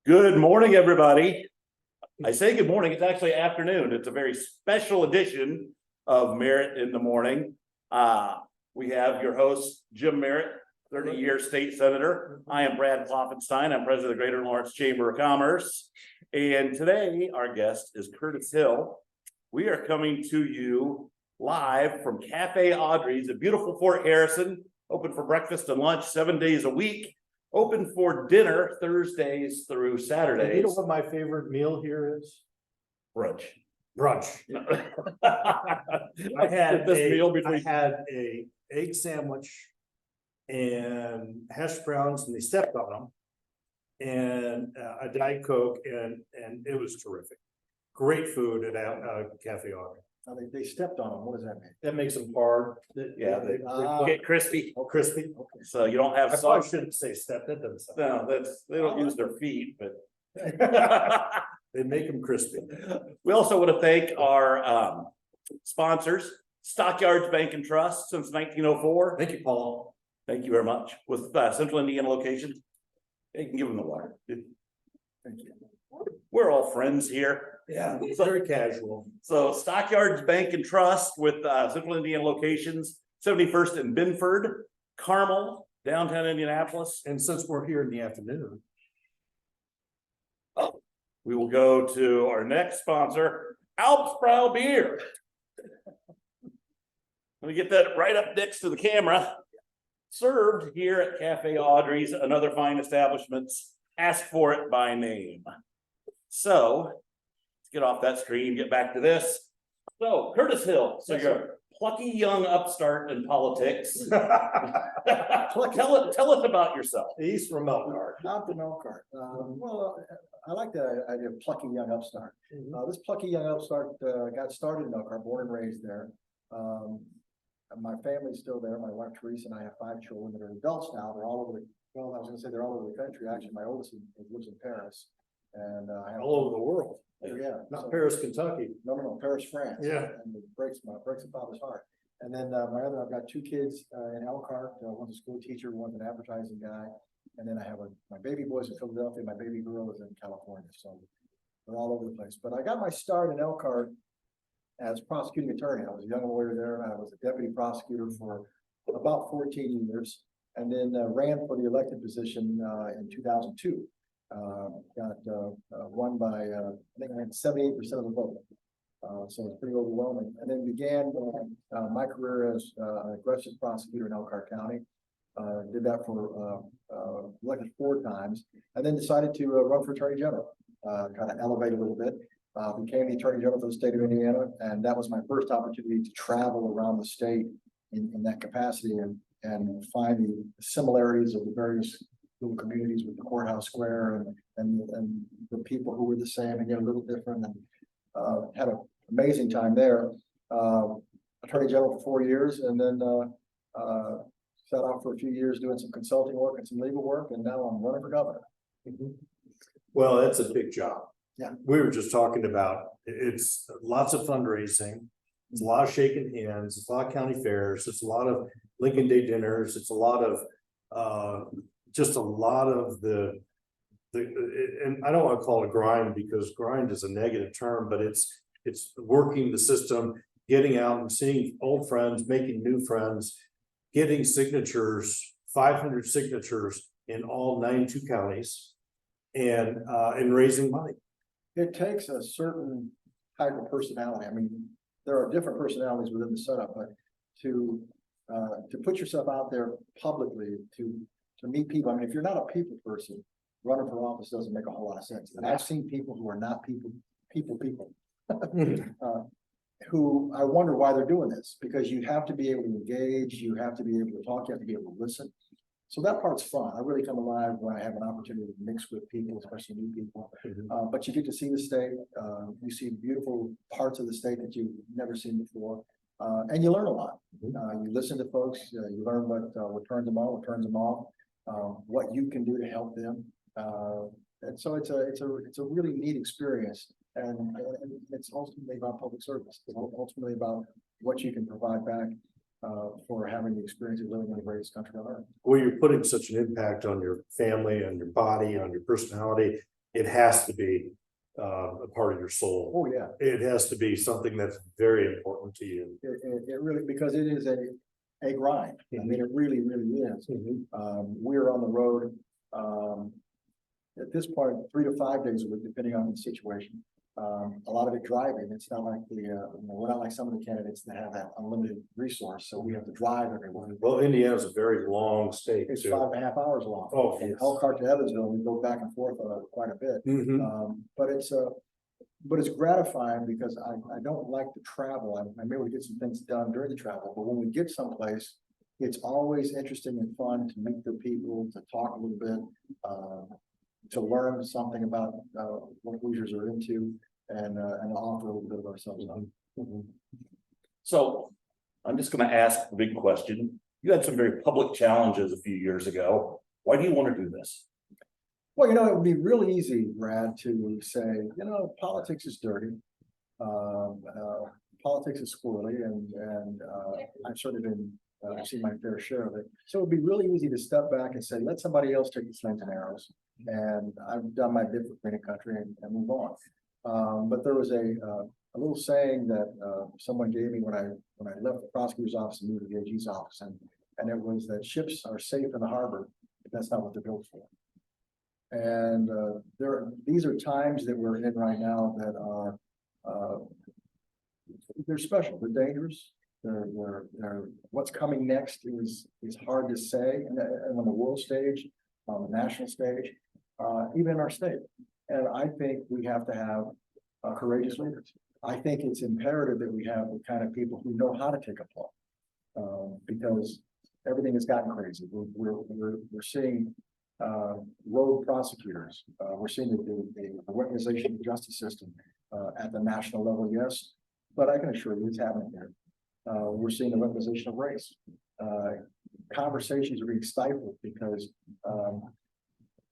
Good morning, everybody. I say good morning, it's actually afternoon. It's a very special edition of Merritt in the Morning. We have your host, Jim Merritt, 30-year state senator. I am Brad Klopfenstein. I'm president of the Greater Lawrence Chamber of Commerce. And today our guest is Curtis Hill. We are coming to you live from Cafe Audrey's, a beautiful Fort Harrison, open for breakfast and lunch 7 days a week. Open for dinner Thursdays through Saturdays. You know what my favorite meal here is? Brunch. Brunch. I had a egg sandwich and hash browns, and they stepped on them, and a Diet Coke, and it was terrific. Great food at Cafe Audrey. They stepped on them. What does that mean? That makes them hard. Yeah, they get crispy. Oh, crispy. Okay. So you don't have I probably sauce. shouldn't say step. That doesn't sound. No, they don't use their feet, but. They make them crispy. We also want to thank our sponsors, Stockyards Bank and Trust since 1904. Thank you, Paul. Thank you very much. With Central Indiana locations. You can give them the water. Thank you. We're all friends here. Yeah, very casual. So Stockyards Bank and Trust with Central Indiana locations, 71st in Binford, Carmel, downtown Indianapolis. And since we're here in the afternoon, We will go to our next sponsor, Alps Brow Beer. Let me get that right up next to the camera. Served here at Cafe Audrey's and other fine establishments. Ask for it by name. So let's get off that screen, get back to this. So Curtis Hill, so you're a plucky young upstart in politics. Tell us about yourself. he's from Elkhart. Not the milk cart. I like the idea of plucky young upstart. This plucky young upstart got started in Elkhart, born and raised there. My family's still there. My wife Teresa and I have 5 children that are adults now. They're all over the, well, I was gonna say they're all over the country. Actually, my oldest lives in Paris. And I have All over the world, yeah, not so- Paris, Kentucky. No, Paris, France. Yeah. And it breaks a father's heart. And then I've got 2 kids in Elkhart. One's a school teacher, one's an advertising guy. And then I have my baby boy's in Philadelphia, my baby girl is in California. So they're all over the place. But I got my start in Elkhart as prosecuting attorney. I was a young lawyer there. I was a deputy prosecutor for about 14 years, and then ran for the elected position in 2002. Got won by I think I had 78% of the vote. So it's pretty overwhelming. And then began my career as an aggressive prosecutor in Elkhart County. Did that for elected 4 times, and then decided to run for attorney general. Kind of elevate a little bit. Became the attorney general for the state of Indiana, and that was my first opportunity to travel around the state in that capacity and find the similarities of the various little communities with the courthouse square and the people who were the same and yet a little different, and had an amazing time there. Attorney general for 4 years, and then sat out for a few years doing some consulting work and some legal work, and now I'm running for governor. Well, that's a big job. Yeah. We were just talking about, it's lots of fundraising. It's a lot of shaking hands. It's a lot of county fairs. It's a lot of Lincoln Day dinners. It's a lot of, just a lot of and I don't want to call it grind because grind is a negative term, but it's working the system, getting out and seeing old friends, making new friends, getting signatures, 500 signatures in all 92 counties, and raising money. It takes a certain type of personality. I mean, there are different personalities within the setup, but to put yourself out there publicly, to meet people. I mean, if you're not a people person, running for office doesn't make a whole lot of sense. And I've seen people who are not people, who I wonder why they're doing this, because you have to be able to engage, you have to be able to talk, you have to be able to listen. So that part's fun. I really come alive when I have an opportunity to mix with people, especially new people. But you get to see the state. You see beautiful parts of the state that you've never seen before. And you learn a lot. You listen to folks, you learn what turns them on, what turns them off, what you can do to help them. And so it's a really neat experience. And it's ultimately about public service. It's ultimately about what you can provide back for having the experience of living in the greatest country on earth. Well, you're putting such an impact on your family, on your body, on your personality. it has to be a part of your soul. Oh, yeah. It has to be something that's very important to you. It really, because it is a grind. I mean, it really, really is. We're on the road, at this point, 3 to 5 days a week, depending on the situation. A lot of it driving. It's not like we're not like some of the candidates that have that unlimited resource, so we have to drive everywhere. Well, Indiana's a very long state It's too. 5.5 hours long. Oh, From yes. Elkhart to Evansville, we go back and forth quite a bit. Mhm. But it's gratifying because I don't like to travel. I may able to get some things done during the travel, but when we get someplace, it's always interesting and fun to meet the people, to talk a little bit, to learn something about what Hoosiers are into, and offer a little bit of ourselves up. So I'm just gonna ask the big question. You had some very public challenges a few years ago. Why do you want to do this? Well, it would be real easy, Brad, to say, politics is dirty. Politics is squirrely, and I've certainly been, I've seen my fair share of it. So it'd be really easy to step back and say, let somebody else take the slings and arrows. And I've done my bit for Green Country and move on. But there was a little saying that someone gave me when I left the prosecutor's office and moved to the AG's office, and it was that ships are safe in the harbor, but that's not what they're built for. And these are times that we're in right now that are they're special. They're dangerous. They're what's coming next is hard to say, and on the world stage, on the national stage, even in our state. And I think we have to have courageous leaders. I think it's imperative that we have the kind of people who know how to take a plunge, because everything has gotten crazy. We're seeing rogue prosecutors. We're seeing the weaponization of the justice system at the national level, yes, but I can assure you it's happening here. We're seeing the weaponization of race. Conversations are being stifled because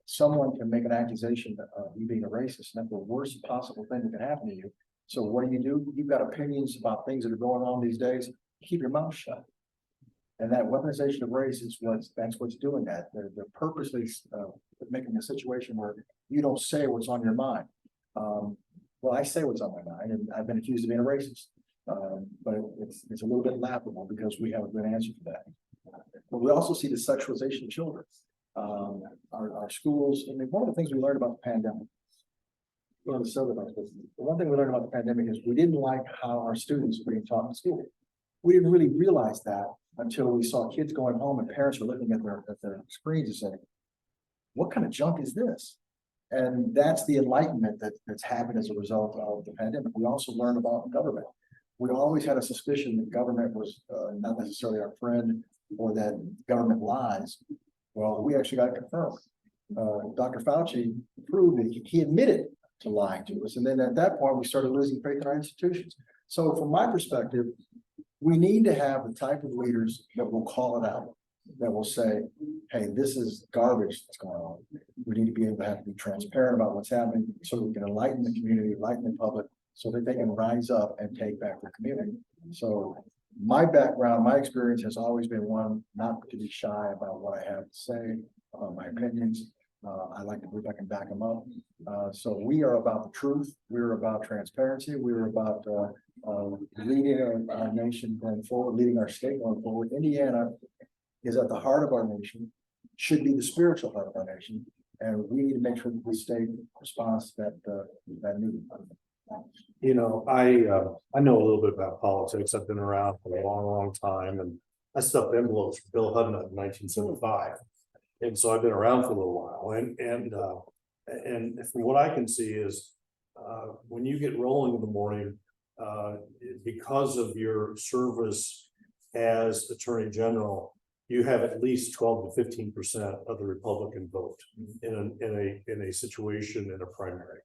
someone can make an accusation of you being a racist, and that's the worst possible thing that can happen to you. So what do? You've got opinions about things that are going on these days. Keep your mouth shut. And that weaponization of race is that's what's doing that. They're purposely making a situation where you don't say what's on your mind. Well, I say what's on my mind, and I've been accused of being a racist. But it's a little bit laughable because we have a good answer for that. But we also see the sexualization of children. Our schools, I mean, one of the things we learned about the pandemic, the one thing we learned about the pandemic is we didn't like how our students were being taught in school. We didn't really realize that until we saw kids going home and parents were looking at their screens and saying, what kind of junk is this? And that's the enlightenment that's happened as a result of the pandemic. We also learned about government. We always had a suspicion that government was not necessarily our friend, or that government lies. Well, we actually got it confirmed. Dr. Fauci proved that he admitted to lying to us. And then at that point, we started losing faith in our institutions. So from my perspective, we need to have the type of leaders that will call it out, that will say, hey, this is garbage that's going on. We need to be able to be transparent about what's happening so that we can enlighten the community, enlighten the public, so that they can rise up and take back their community. So my background, my experience has always been one not to be shy about what I have to say, about my opinions. I like to believe I can back them up. So we are about the truth. We're about transparency. We're about leading our nation going forward, leading our state going forward. Indiana is at the heart of our nation, should be the spiritual heart of our nation, and we need to make sure that the state responds to that need. I know a little bit about politics. I've been around for a long, long time, and I stuffed envelopes for Bill Hudnut in 1975. And so I've been around for a little while, and from what I can see is when you get rolling in the morning, because of your service as Attorney General, you have at least 12 to 15% of the Republican vote in a situation in a primary.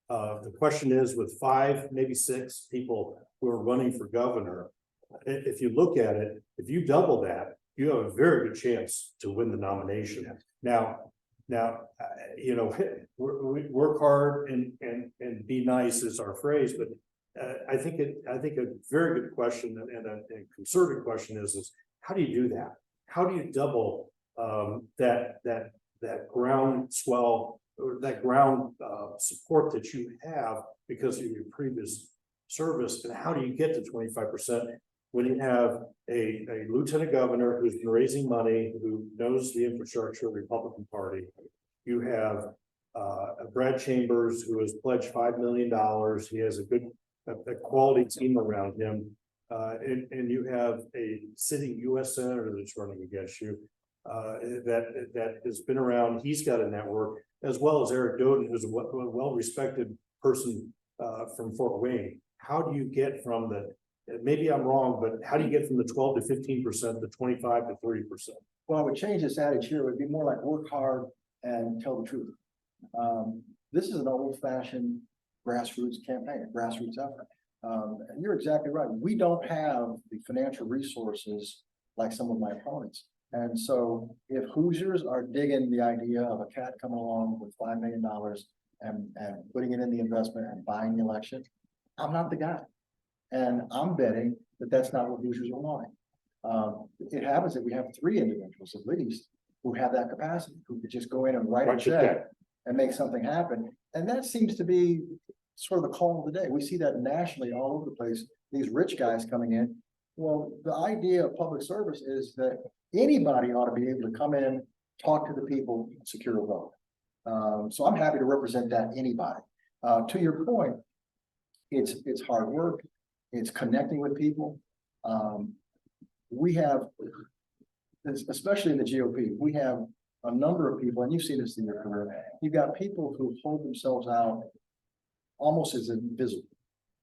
The question is, with 5, maybe 6 people who are running for governor, if you look at it, if you double that, you have a very good chance to win the nomination. Now, work hard and be nice is our phrase, but I think a very good question and a conservative question is how do you do that? How do you double that groundswell or that ground support that you have because of your previous service, and how do you get to 25% when you have a lieutenant governor who's been raising money, who knows the infrastructure of the Republican Party? You have Brad Chambers, who has pledged $5 million. He has a quality team around him. And you have a sitting U.S. senator that's running against you that has been around. He's got a network, as well as Eric Doden, who's a well-respected person from Fort Wayne. How do you get from maybe I'm wrong, but how do you get from the 12 to 15% to 25 to 30%? Well, I would change this adage here. It would be more like work hard and tell the truth. This is an old-fashioned grassroots campaign, grassroots effort. And you're exactly right. We don't have the financial resources like some of my opponents. And so if Hoosiers are digging the idea of a cat coming along with $5 million and putting it in the investment and buying the election, I'm not the guy. And I'm betting that that's not what Hoosiers are wanting. It happens that we have 3 individuals at least who have that capacity, who could just go in and write a check and make something happen. And that seems to be sort of the call of the day. We see that nationally all over the place, these rich guys coming in. Well, the idea of public service is that anybody ought to be able to come in, talk to the people, secure a vote. So I'm happy to represent that anybody. To your point, it's hard work. It's connecting with people. We have, especially in the GOP, we have a number of people, and you've seen this in your career. You've got people who hold themselves out almost as invisible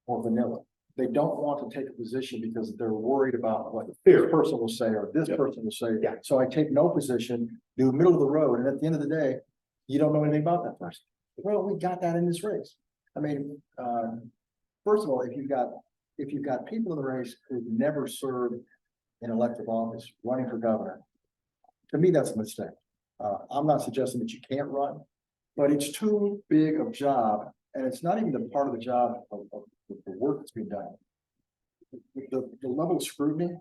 or vanilla. They don't want to take a position because they're worried about what this person will say or this person will say. Yeah. So I take no position, do middle of the road, and at the end of the day, you don't know anything about that person. Well, we got that in this race. I mean, first of all, if you've got people in the race who've never served in elective office running for governor, to me, that's a mistake. I'm not suggesting that you can't run, but it's too big of a job, and it's not even the part of the job of the work that's being done. The level of scrutiny,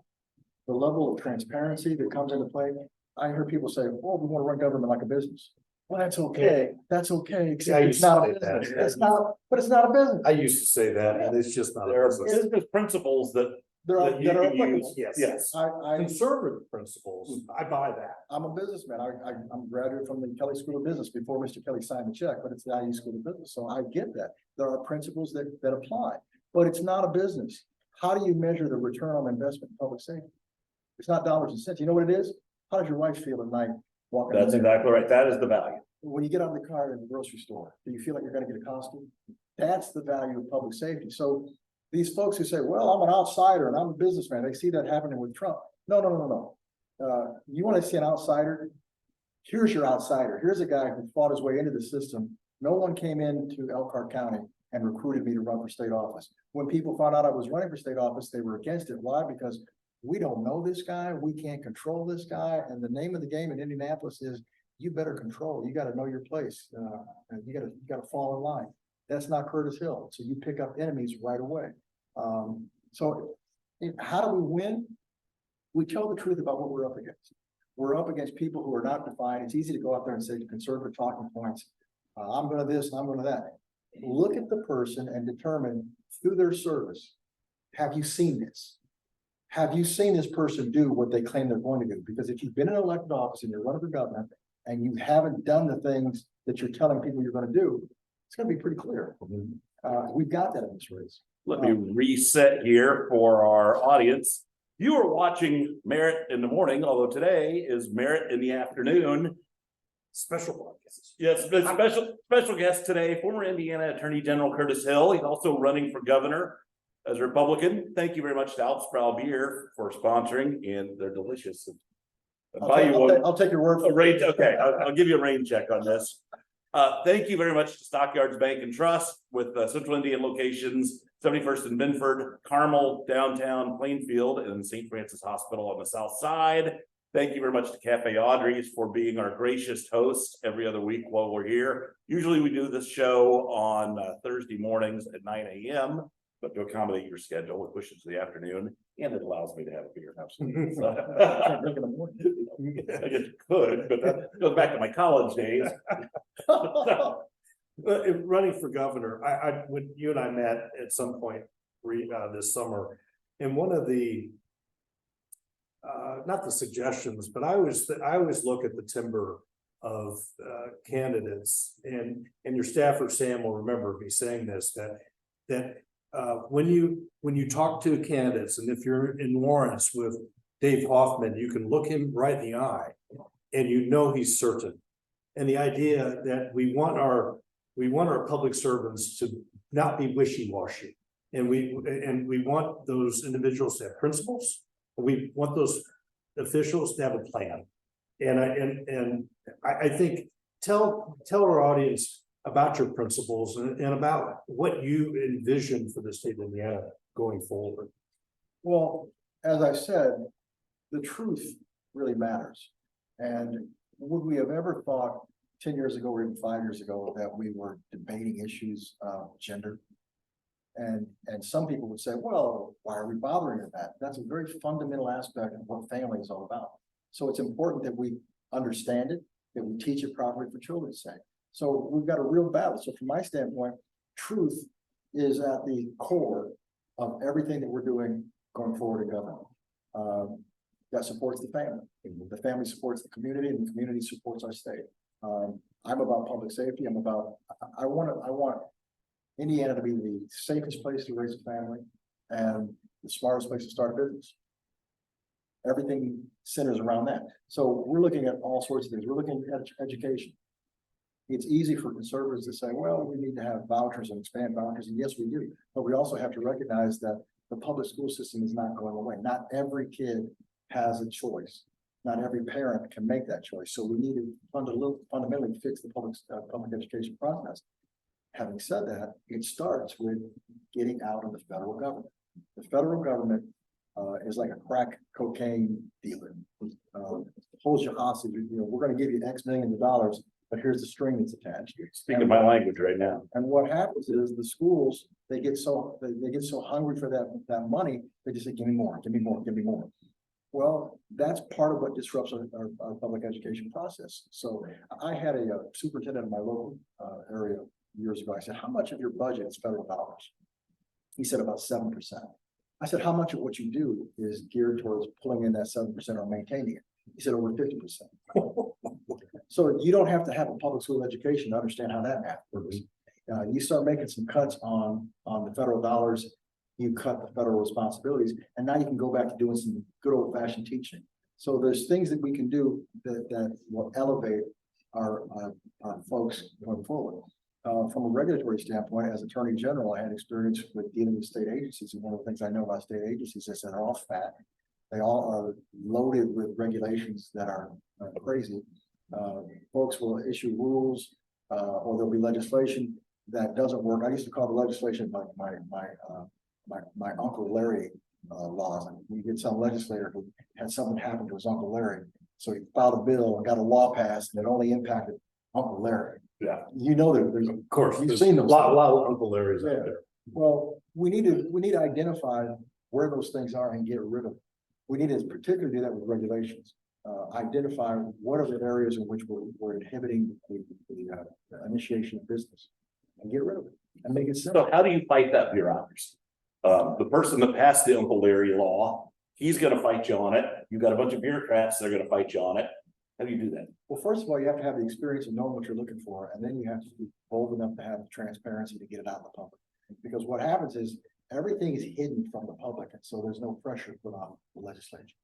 the level of transparency that comes into play. I hear people say, "Oh, we want to run government like a business." Well, that's okay. That's okay. Except it's not a business. It's not, but it's not a business. I used to say that, and it's just not. There are business principles that There are you can applicable. use. Yes. Conservative principles, I buy that. I'm a businessman. I'm a graduate from the Kelly School of Business before Mr. Kelly signed the check, but it's the IU School of Business. So I get that. There are principles that apply, but it's not a business. How do you measure the return on investment in public safety? It's not dollars and cents. You know what it is? How does your wife feel at night walking? That's exactly right. That is the value. When you get out of the car in the grocery store, do you feel like you're going to get a costume? That's the value of public safety. So these folks who say, well, I'm an outsider and I'm a businessman, they see that happening with Trump. No. You want to see an outsider? Here's your outsider. Here's a guy who fought his way into the system. No one came into Elkhart County and recruited me to run for state office. When people found out I was running for state office, they were against it. Why? Because we don't know this guy. We can't control this guy. And the name of the game in Indianapolis is you better control. You got to know your place. You got to fall in line. That's not Curtis Hill. So you pick up enemies right away. So how do we win? We tell the truth about what we're up against. We're up against people who are not defined. It's easy to go out there and say conservative talking points. I'm going to this and I'm going to that. Look at the person and determine through their service. Have you seen this? Have you seen this person do what they claim they're going to do? Because if you've been in an elected office and you're running for governor and you haven't done the things that you're telling people you're going to do, it's going to be pretty clear. We've got that in this race. Let me reset here for our audience. You are watching Merritt in the morning, although today is Merritt in the afternoon. Special guests. Yes, but special guest today, former Indiana Attorney General Curtis Hill. He's also running for governor as a Republican. Thank you very much to Altsprout Beer for sponsoring, and they're delicious. I'll take your word for it. Okay, I'll give you a rain check on this. Thank you very much to Stockyards Bank and Trust with Central Indian locations, 71st and Binford, Carmel, downtown Plainfield, and St. Francis Hospital on the south side. Thank you very much to Cafe Audrey's for being our gracious host every other week while we're here. Usually we do this show on Thursday mornings at 9 a.m. but to accommodate your schedule, it pushes to the afternoon and it allows me to have a beer. Absolutely. Can't drink in the morning. I guess you could, but that goes back to my college days. But if running for governor, when you and I met at some point this summer, and one of the not the suggestions, but I always look at the timber of candidates, and your staffer Sam will remember me saying this, that when you talk to candidates, and if you're in Lawrence with Dave Hoffman, you can look him right in the eye and you know he's certain. And the idea that we want our public servants to not be wishy-washy. And we want those individuals to have principles. We want those officials to have a plan. And I think tell our audience about your principles and about what you envision for the state of Indiana going forward. Well, as I said, the truth really matters. And would we have ever thought 10 years ago or even 5 years ago that we were debating issues of gender? And some people would say, well, why are we bothering with that? That's a very fundamental aspect of what family is all about. So it's important that we understand it, that we teach it properly for children's sake. So we've got a real battle. So from my standpoint, truth is at the core of everything that we're doing going forward in government. That supports the family. The family supports the community, and the community supports our state. I'm about public safety. I want Indiana to be the safest place to raise a family and the smartest place to start a business. Everything centers around that. So we're looking at all sorts of things. We're looking at education. It's easy for conservatives to say, well, we need to have vouchers and expand vouchers. And yes, we do. But we also have to recognize that the public school system is not going away. Not every kid has a choice. Not every parent can make that choice. So we need to fundamentally fix the public education process. Having said that, it starts with getting out of the federal government. The federal government is like a crack cocaine dealer. Holds you hostage. We're going to give you X millions of dollars, but here's the string that's attached. Speaking my language right now. And what happens is the schools, they get so hungry for that money, they just say, give me more, give me more, give me more. Well, that's part of what disrupts our public education process. So I had a superintendent in my local area years ago. I said, how much of your budget is federal dollars? He said about 7%. I said, how much of what you do is geared towards pulling in that 7% or maintaining it? He said, over 50%. So you don't have to have a public school education to understand how that math works. You start making some cuts on the federal dollars, you cut the federal responsibilities, and now you can go back to doing some good old fashioned teaching. So there's things that we can do that will elevate our folks going forward. From a regulatory standpoint, as Attorney General, I had experience with dealing with state agencies. And one of the things I know about state agencies is that they're all fat. They all are loaded with regulations that are crazy. Folks will issue rules or there'll be legislation that doesn't work. I used to call the legislation my Uncle Larry laws. And we had some legislator who had something happen to his Uncle Larry. So he filed a bill and got a law passed and it only impacted Uncle Larry. Yeah, There's of course. You've seen those. A lot of Uncle Larry's Yeah. out there. Well, we need to identify where those things are and get rid of them. We need to particularly do that with regulations. Identify what are the areas in which we're inhibiting the initiation of business and get rid of it and make it simple. So how do you fight that bureaucracy? The person that passed the Uncle Larry law, he's gonna fight you on it. You've got a bunch of bureaucrats that are gonna fight you on it. How do you do that? Well, first of all, you have to have the experience of knowing what you're looking for, and then you have to be bold enough to have the transparency to get it out in the public. Because what happens is everything is hidden from the public, and so there's no pressure put on the legislature.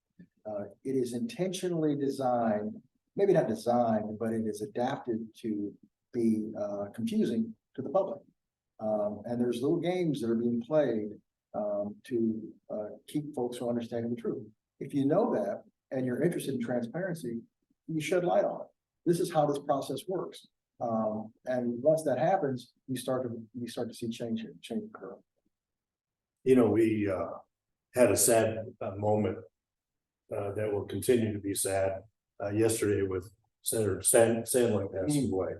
It is intentionally designed, maybe not designed, but it is adapted to be confusing to the public. And there's little games that are being played to keep folks from understanding the truth. If you know that and you're interested in transparency, you shed light on it. This is how this process works. And once that happens, you start to see change occur. We had a sad moment that will continue to be sad yesterday with Senator Sandlin passing away.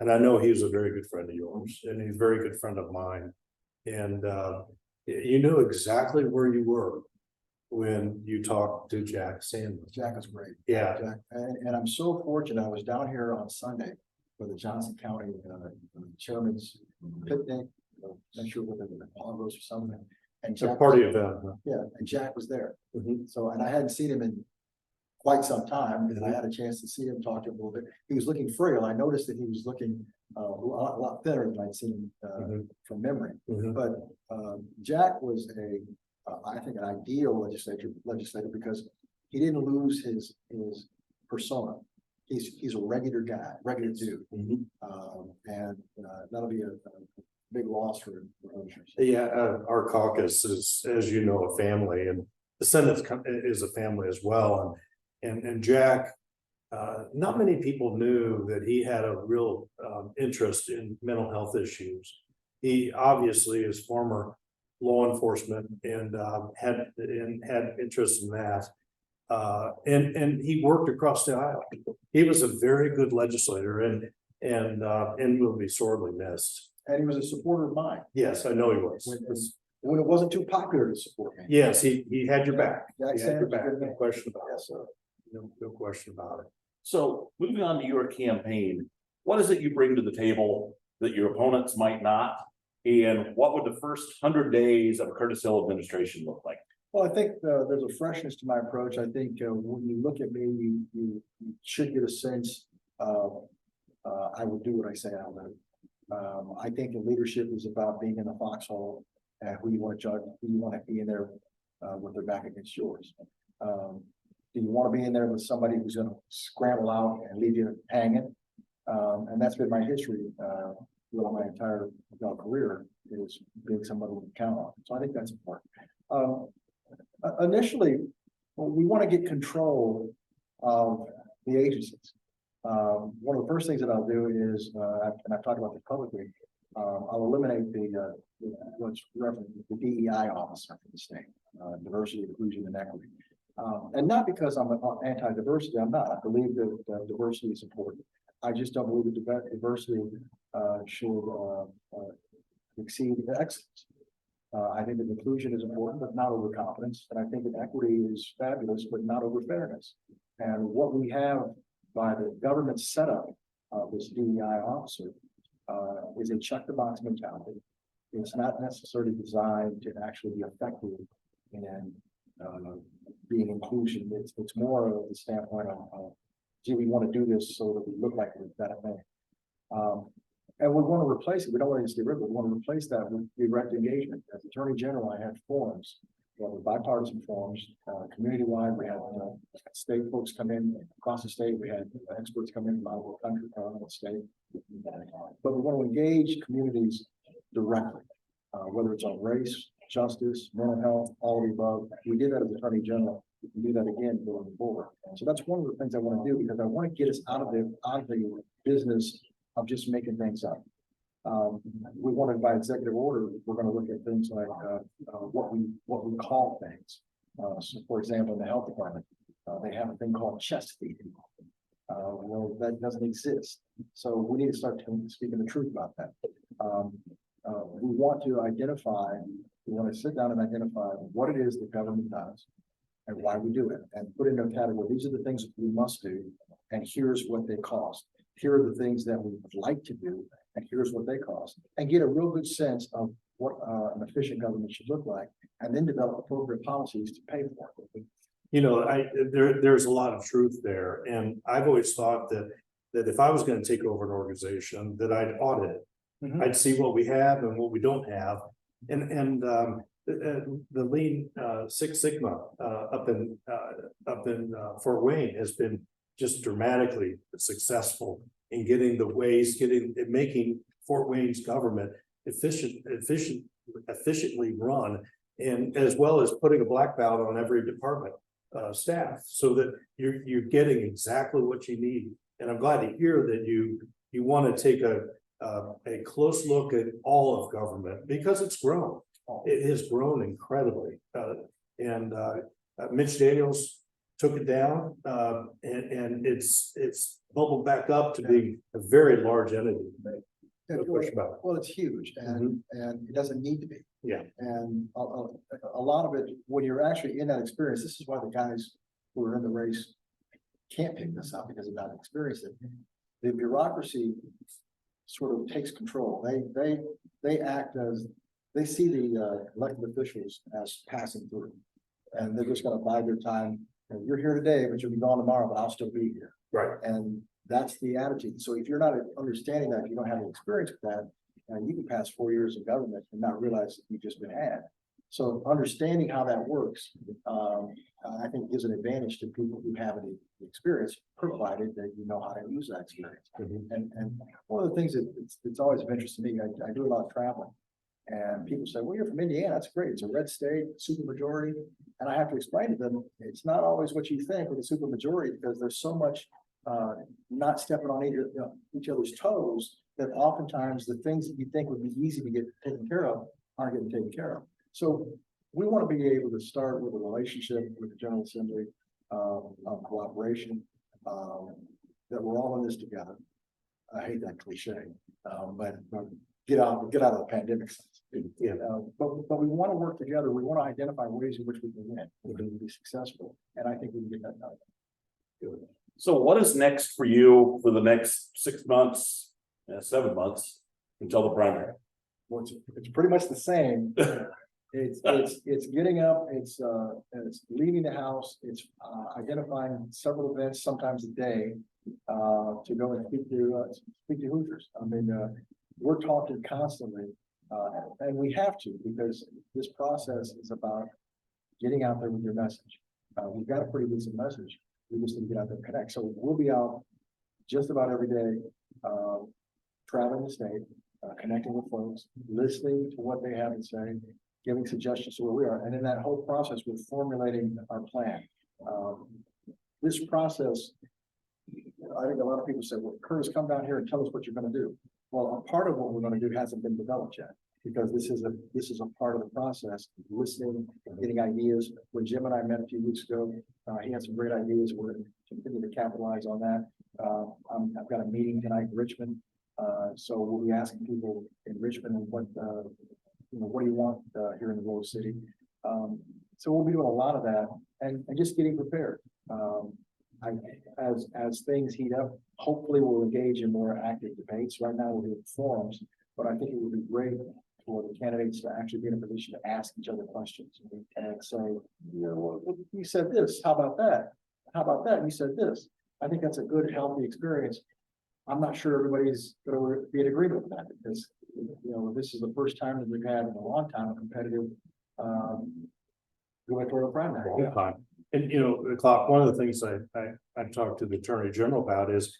And I know he was a very good friend of yours, and he's a very good friend of mine. And You knew exactly where you were when you talked to Jack Sanders. Jack is great. Yeah, Jack, and I'm so fortunate. I was down here on Sunday for the Johnson County Chairman's picnic. Not sure whether it was August or something. And it's a Jack, party event. Huh? yeah, and Jack was there. Mhm. So, and I hadn't seen him in quite some time, and I had a chance to see him, talk to him a little bit. He was looking frail. I noticed that he was looking a lot thinner than I'd seen from memory. Mhm. But Jack was I think, an ideal legislator because he didn't lose his persona. He's a regular guy, regular dude, Mhm. and that'll be a big loss for Hoosiers. Yeah, our caucus is, as you know, a family, and the Senate is a family as well. And Jack, not many people knew that he had a real interest in mental health issues. He obviously is former law enforcement and had interest in that. And he worked across the aisle. He was a very good legislator and will be sorely missed. And he was a supporter of mine Yes, I know he was. when it wasn't too popular to support me. Yes, he had your back. Jack He had your Sanders back, did no that. question about Yes, it. sir. No question about it. So moving on to your campaign, what is it you bring to the table that your opponents might not? And what would the first 100 days of a Curtis Hill administration look like? Well, I think there's a freshness to my approach. I think when you look at me, you should get a sense of I will do what I say I will. I think the leadership is about being in the foxhole and who you want to judge, who you want to be in there with their back against yours. Do you want to be in there with somebody who's going to scramble out and leave you hanging? And that's been my history throughout my entire career, is being somebody we can count on. So I think that's important. Initially, we want to get control of the agencies. One of the first things that I'll do is, and I've talked about this publicly, I'll eliminate what's referenced the DEI officer for the state, diversity, inclusion, and equity. And not because I'm anti-diversity, I'm not. I believe that diversity is important. I just don't believe that diversity should exceed excellence. I think that inclusion is important, but not overconfidence. And I think that equity is fabulous, but not over fairness. And what we have by the government setup of this DEI officer is a check the box mentality. It's not necessarily designed to actually be effective in being inclusion. It's more of the standpoint of gee, we want to do this so that we look like we're that thing. And we want to replace it. We don't want to just get rid of it. We want to replace that with direct engagement. As Attorney General, I had forums, bipartisan forums, community-wide. We had state folks come in across the state. We had experts come in from out of the country, out of the state. But we want to engage communities directly, whether it's on race, justice, mental health, all of the above. We did that as Attorney General. We can do that again going forward. So that's one of the things I want to do, because I want to get us out of the business of just making things up. We wanted by executive order, we're going to look at things like what we call things. So for example, in the health department, they have a thing called chest feeding. Well, that doesn't exist. So we need to start speaking the truth about that. We want to identify, we want to sit down and identify what it is the government does and why we do it, and put into a category. These are the things that we must do, and here's what they cost. Here are the things that we would like to do, and here's what they cost, and get a real good sense of what an efficient government should look like, and then develop appropriate policies to pay for it. You know, there's a lot of truth there, and I've always thought that if I was going to take over an organization, that I'd audit it. Mhm. I'd see what we have and what we don't have, and the Lean Six Sigma up in Fort Wayne has been just dramatically successful in making Fort Wayne's government efficiently run, and as well as putting a black belt on every department staff, so that you're getting exactly what you need. And I'm glad to hear that you want to take a close look at all of government, because it's grown. It has grown incredibly, and Mitch Daniels took it down, and it's bubbled back up to being a very large entity. No question about it. Well, it's huge and it doesn't need to be. Yeah. And a lot of it, when you're actually in that experience, this is why the guys who are in the race can't pick this up because they've not experienced it. The bureaucracy sort of takes control. They act as, they see the elected officials as passing through. And they're just gonna bide their time. And you're here today, but you'll be gone tomorrow, but I'll still be here. Right. And that's the attitude. So if you're not understanding that, if you don't have any experience with that, and you can pass 4 years of government and not realize that you've just been had. So understanding how that works, I think gives an advantage to people who have any experience, provided that you know how to use that experience. And one of the things that it's always of interest to me, I do a lot of traveling. And people say, well, you're from Indiana, that's great. It's a red state, super majority. And I have to explain to them, it's not always what you think with a super majority, because there's so much not stepping on each other's toes, that oftentimes the things that you think would be easy to get taken care of aren't getting taken care of. So we want to be able to start with a relationship with the General Assembly of cooperation, that we're all in this together. I hate that cliche, but get out of the pandemic. Yeah. But we want to work together. We want to identify ways in which we can win, we can be successful, and I think we can get that done. Good. So what is next for you for the next 6 months, 7 months until the primary? Well, it's pretty much the same. It's getting up, it's leaving the house, it's identifying several events, sometimes a day, to go and speak to Hoosiers. I mean, we're talking constantly, and we have to, because this process is about getting out there with your message. We've got a pretty decent message. We just need to get out there and connect. So we'll be out just about every day, traveling the state, connecting with folks, listening to what they have to say, giving suggestions to where we are. And in that whole process, we're formulating our plan. This process, I think a lot of people say, well, Curtis, come down here and tell us what you're going to do. Well, a part of what we're going to do hasn't been developed yet, because this is a part of the process, listening, getting ideas. When Jim and I met a few weeks ago, he had some great ideas. We're going to continue to capitalize on that. I've got a meeting tonight in Richmond. So we'll be asking people in Richmond what do you want here in the Rose City? So we'll be doing a lot of that and just getting prepared. As things heat up, hopefully we'll engage in more active debates. Right now we're doing forums, but I think it would be great for the candidates to actually be in a position to ask each other questions and say, well, you said this, how about that? How about that? You said this. I think that's a good, healthy experience. I'm not sure everybody's going to be in agreement with that, because this is the first time that we've had in a long time a competitive gubernatorial primary. Long time. And Clark, one of the things I talked to the Attorney General about is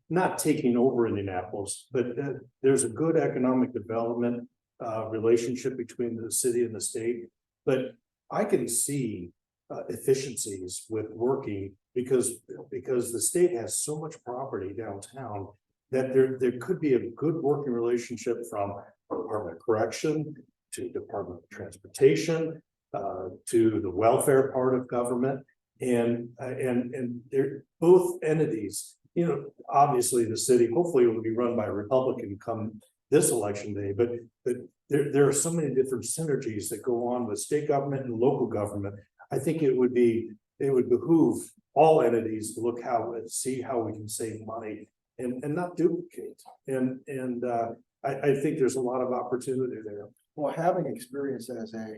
not taking over Indianapolis, but there's a good economic development relationship between the city and the state. But I can see efficiencies with working because the state has so much property downtown that there could be a good working relationship from Department of Correction to Department of Transportation to the welfare part of government, and they're both entities. Obviously the city hopefully will be run by a Republican come this election day, but there are so many different synergies that go on with state government and local government. I think it would behoove all entities to see how we can save money and not duplicate. And I think there's a lot of opportunity there. Well, having experience as a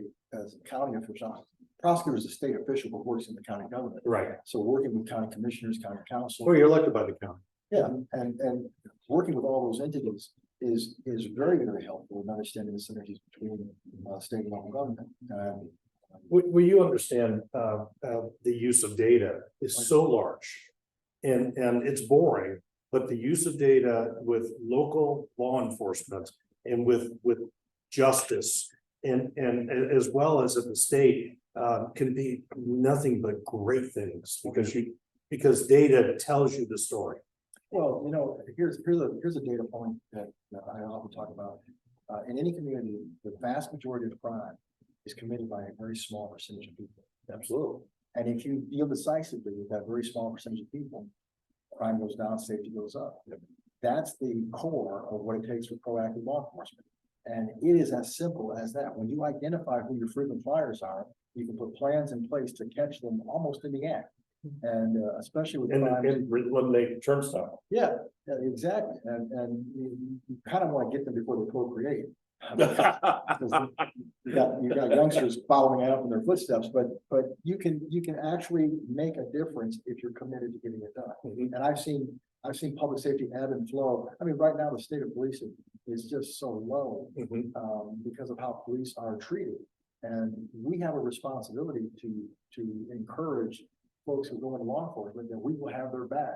county official, prosecutor is a state official but works in the county government. Right. So working with county commissioners, county council. Well, you're elected by the county. Yeah, and working with all those entities is very, very helpful in understanding the synergies between state and local government. Will you understand the use of data is so large and it's boring, but the use of data with local law enforcement and with justice and as well as at the state can be nothing but great things because data tells you the story. Well, here's a data point that I often talk about. In any community, the vast majority of crime is committed by a very small percentage of people. Absolutely. And if you deal decisively with that very small percentage of people, crime goes down, safety goes up. that's the core of what it takes for proactive law enforcement. And it is as simple as that. When you identify who your frequent flyers are, you can put plans in place to catch them almost in the act. And especially with crimes. And eliminate turnstile. Yeah, exactly. And you kind of want to get them before they procreate. You got youngsters following out in their footsteps, but you can actually make a difference if you're committed to getting it done. And I've seen public safety ebb and flow. I mean, right now, the state of policing is just so low because of how police are treated. And we have a responsibility to encourage folks who go into law enforcement that we will have their back,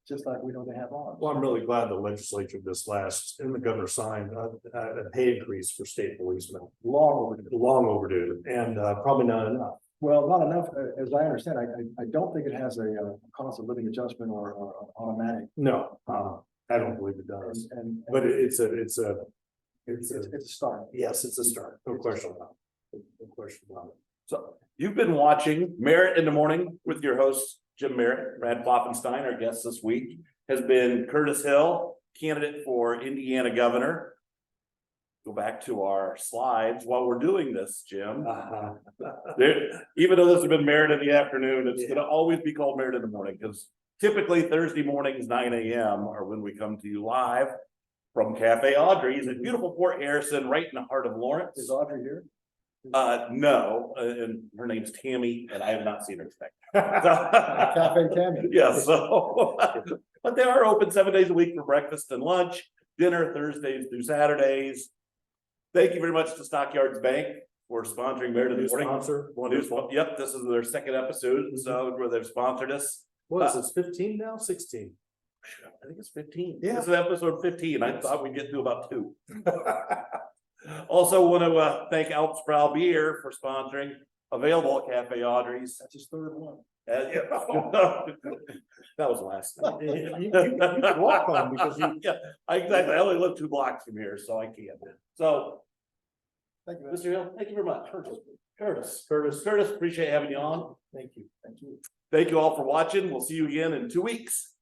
just like we know they have ours. Well, I'm really glad the legislature and the governor signed a pay increase for state policemen. Long overdue, and probably not enough. Well, not enough, as I understand. I don't think it has a cost of living adjustment or automatic. No, I don't believe it does. But it's a start. Yes, it's a start. No question about it. No question about it. So you've been watching Merritt in the Morning with your host, Jim Merritt. Brad Klopfenstein, our guest this week, has been Curtis Hill, candidate for Indiana governor. Go back to our slides while we're doing this, Jim. Even though this has been Merritt in the afternoon, it's going to always be called Merritt in the Morning because typically Thursday mornings, 9 a.m. are when we come to you live from Cafe Audrey's in beautiful Port Harrison, right in the heart of Lawrence. Is Audrey here? No, and her name's Tammy, and I have not seen her today. Cafe Tammy. Yeah, so, but they are open 7 days a week for breakfast and lunch, dinner Thursdays through Saturdays. Thank you very much to Stockyards Bank for sponsoring Merritt in the Morning. Sponsor. Yep, this is their second episode, so where they've sponsored us. What is this, 15 now, 16? I think it's 15. Yeah. This is episode 15. I thought we'd get to about 2. Also want to thank Alps Proud Beer for sponsoring, available at Cafe Audrey's. That's his third one. Yeah. That was last night. You can walk on because you. Yeah, exactly. I only live 2 blocks from here, so I can't. So, Thank you. Mr. Hill, thank you very much. Curtis, appreciate having you on. Thank you. Thank you. Thank you all for watching. We'll see you again in 2 weeks.